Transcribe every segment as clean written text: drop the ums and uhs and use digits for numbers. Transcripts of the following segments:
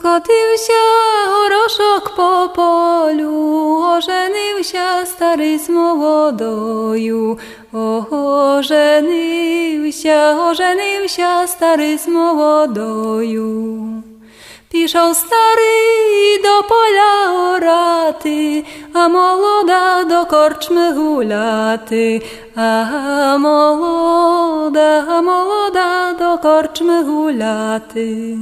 Покотився горошок по полю, оженився старий з молодою. Оженився старий з молодою. Пішов старий до поля орати, а молода до корчми гуляти. А молода до корчми гуляти.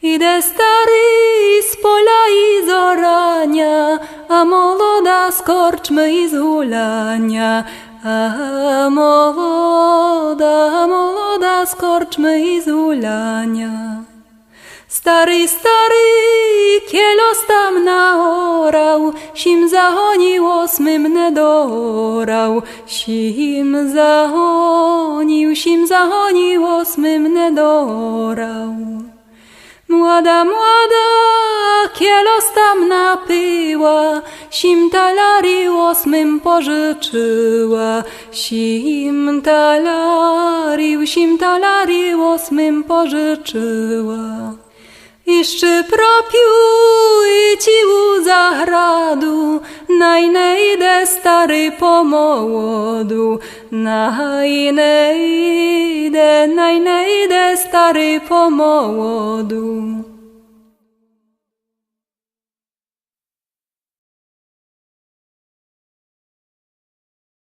Іде старий з поля із орання, а молода з корчми із гуляння. А молода з корчми із гуляння. Старий кielos tam naorał, sim zahonił, osmym nie dorał. Sim zahonił, osmym nie dorał. Młoda, kielos tam napyła, sim talari osmym pożyczyła. Sim talari osmym pożyczyła. Jeszcze propił i cił zahradu, najne idę stary po mołodu. Najne idę stary po mołodu.